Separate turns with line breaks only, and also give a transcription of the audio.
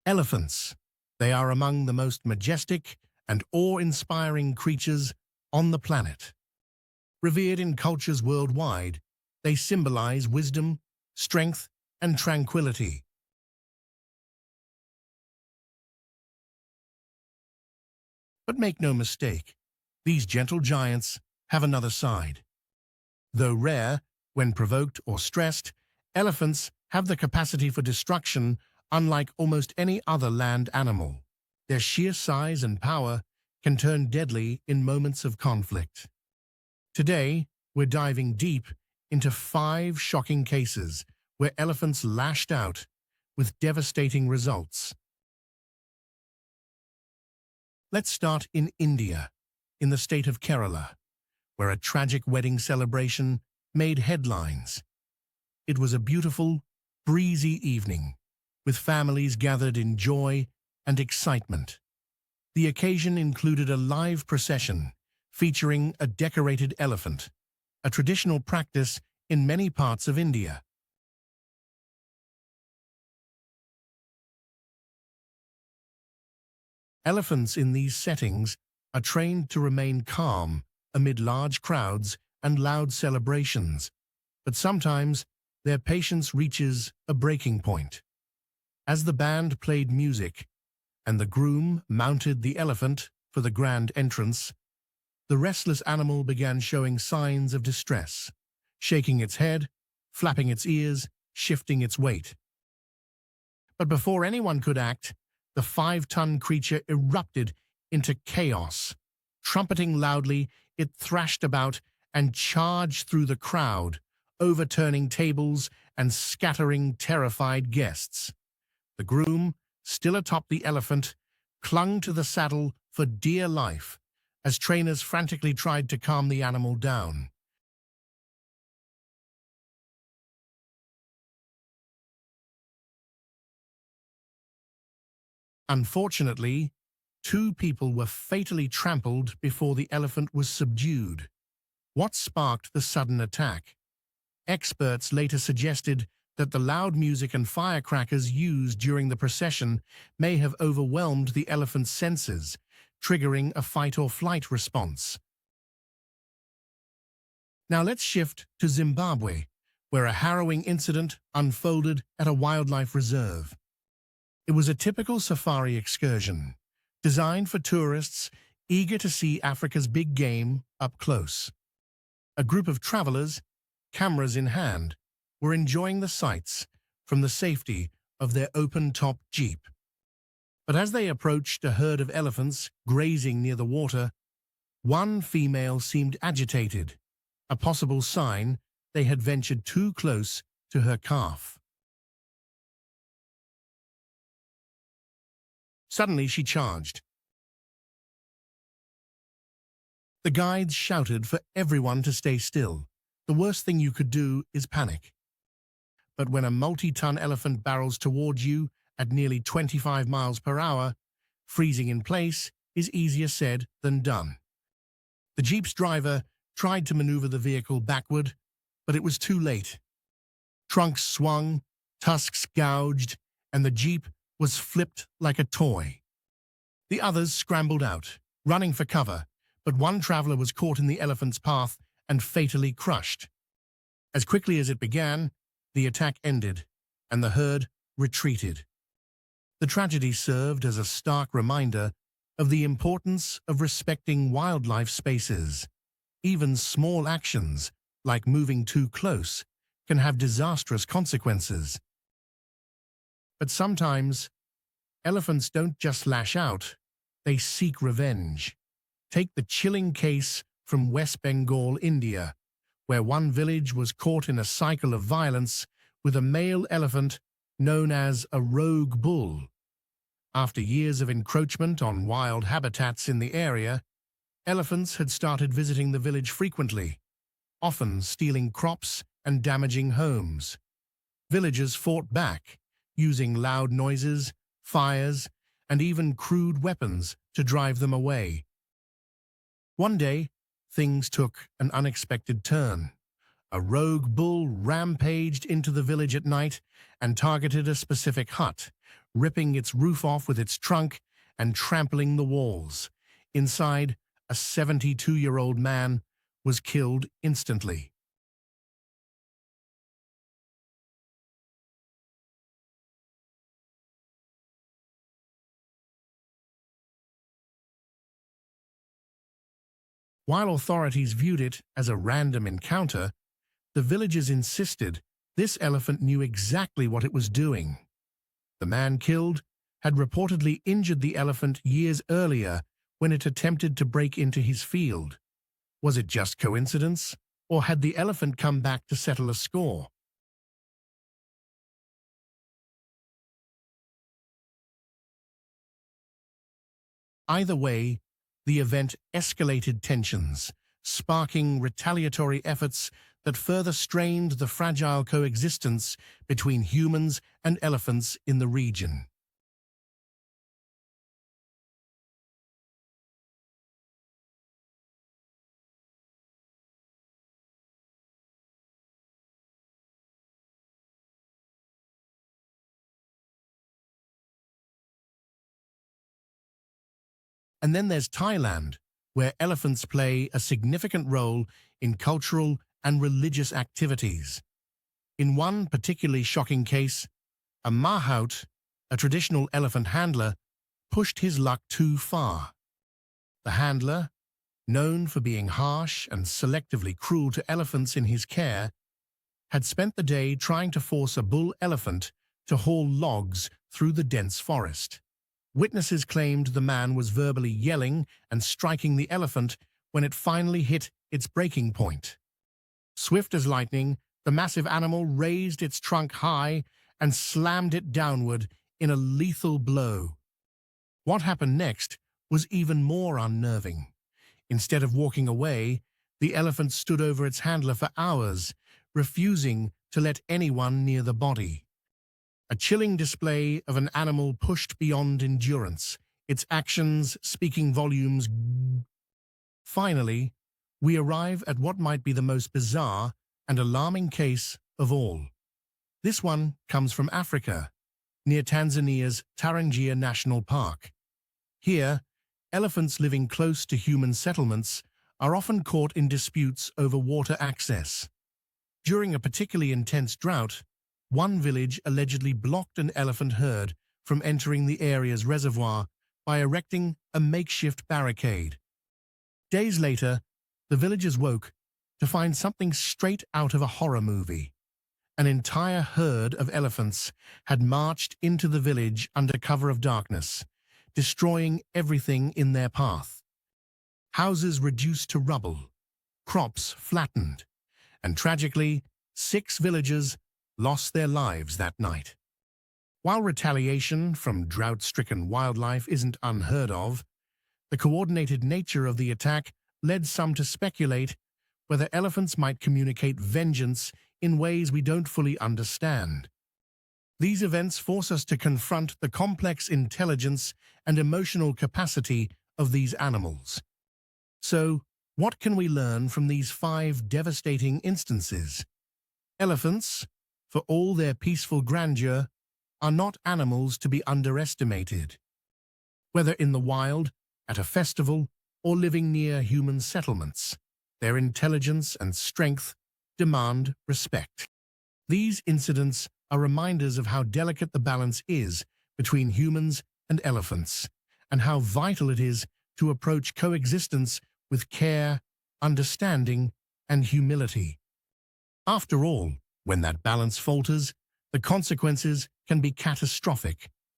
Elephants. They are among the most majestic and awe-inspiring creatures on the planet. Revered in cultures worldwide, they symbolize wisdom, strength, and tranquility. But make no mistake, these gentle giants have another side. Though rare, when provoked or stressed, elephants have the capacity for destruction unlike almost any other land animal. Their sheer size and power can turn deadly in moments of conflict. Today, we're diving deep into 5 shocking cases where elephants lashed out with devastating results. Let's start in India, in the state of Kerala, where a tragic wedding celebration made headlines. It was a beautiful, breezy evening, with families gathered in joy and excitement. The occasion included a live procession featuring a decorated elephant, a traditional practice in many parts of India. Elephants in these settings are trained to remain calm amid large crowds and loud celebrations, but sometimes their patience reaches a breaking point. As the band played music and the groom mounted the elephant for the grand entrance, the restless animal began showing signs of distress, shaking its head, flapping its ears, shifting its weight. But before anyone could act, the 5-ton creature erupted into chaos. Trumpeting loudly, it thrashed about and charged through the crowd, overturning tables and scattering terrified guests. The groom, still atop the elephant, clung to the saddle for dear life as trainers frantically tried to calm the animal down. Unfortunately, 2 people were fatally trampled before the elephant was subdued. What sparked the sudden attack? Experts later suggested that the loud music and firecrackers used during the procession may have overwhelmed the elephant's senses, triggering a fight-or-flight response. Now let's shift to Zimbabwe, where a harrowing incident unfolded at a wildlife reserve. It was a typical safari excursion, designed for tourists eager to see Africa's big game up close. A group of travelers, cameras in hand, were enjoying the sights from the safety of their open-top jeep. But as they approached a herd of elephants grazing near the water, one female seemed agitated, a possible sign they had ventured too close to her calf. Suddenly she charged. The guides shouted for everyone to stay still. The worst thing you could do is panic. But when a multi-ton elephant barrels towards you at nearly 25 miles per hour, freezing in place is easier said than done. The jeep's driver tried to maneuver the vehicle backward, but it was too late. Trunks swung, tusks gouged, and the jeep was flipped like a toy. The others scrambled out, running for cover, but one traveler was caught in the elephant's path and fatally crushed. As quickly as it began, the attack ended, and the herd retreated. The tragedy served as a stark reminder of the importance of respecting wildlife spaces. Even small actions, like moving too close, can have disastrous consequences. But sometimes, elephants don't just lash out, they seek revenge. Take the chilling case from West Bengal, India, where one village was caught in a cycle of violence with a male elephant known as a rogue bull. After years of encroachment on wild habitats in the area, elephants had started visiting the village frequently, often stealing crops and damaging homes. Villagers fought back, using loud noises, fires, and even crude weapons to drive them away. One day, things took an unexpected turn. A rogue bull rampaged into the village at night and targeted a specific hut, ripping its roof off with its trunk and trampling the walls. Inside, a 72-year-old man was killed instantly. While authorities viewed it as a random encounter, the villagers insisted this elephant knew exactly what it was doing. The man killed had reportedly injured the elephant years earlier when it attempted to break into his field. Was it just coincidence, or had the elephant come back to settle a score? Either way, the event escalated tensions, sparking retaliatory efforts that further strained the fragile coexistence between humans and elephants in the region. And then there's Thailand, where elephants play a significant role in cultural and religious activities. In one particularly shocking case, a mahout, a traditional elephant handler, pushed his luck too far. The handler, known for being harsh and selectively cruel to elephants in his care, had spent the day trying to force a bull elephant to haul logs through the dense forest. Witnesses claimed the man was verbally yelling and striking the elephant when it finally hit its breaking point. Swift as lightning, the massive animal raised its trunk high and slammed it downward in a lethal blow. What happened next was even more unnerving. Instead of walking away, the elephant stood over its handler for hours, refusing to let anyone near the body. A chilling display of an animal pushed beyond endurance, its actions speaking volumes. Finally, we arrive at what might be the most bizarre and alarming case of all. This one comes from Africa, near Tanzania's Tarangire National Park. Here, elephants living close to human settlements are often caught in disputes over water access. During a particularly intense drought, one village allegedly blocked an elephant herd from entering the area's reservoir by erecting a makeshift barricade. Days later, the villagers woke to find something straight out of a horror movie. An entire herd of elephants had marched into the village under cover of darkness, destroying everything in their path. Houses reduced to rubble, crops flattened, and tragically, 6 villagers lost their lives that night. While retaliation from drought-stricken wildlife isn't unheard of, the coordinated nature of the attack led some to speculate whether elephants might communicate vengeance in ways we don't fully understand. These events force us to confront the complex intelligence and emotional capacity of these animals. So, what can we learn from these 5 devastating instances? Elephants, for all their peaceful grandeur, are not animals to be underestimated. Whether in the wild, at a festival, or living near human settlements, their intelligence and strength demand respect. These incidents are reminders of how delicate the balance is between humans and elephants, and how vital it is to approach coexistence with care, understanding, and humility. After all, when that balance falters, the consequences can be catastrophic.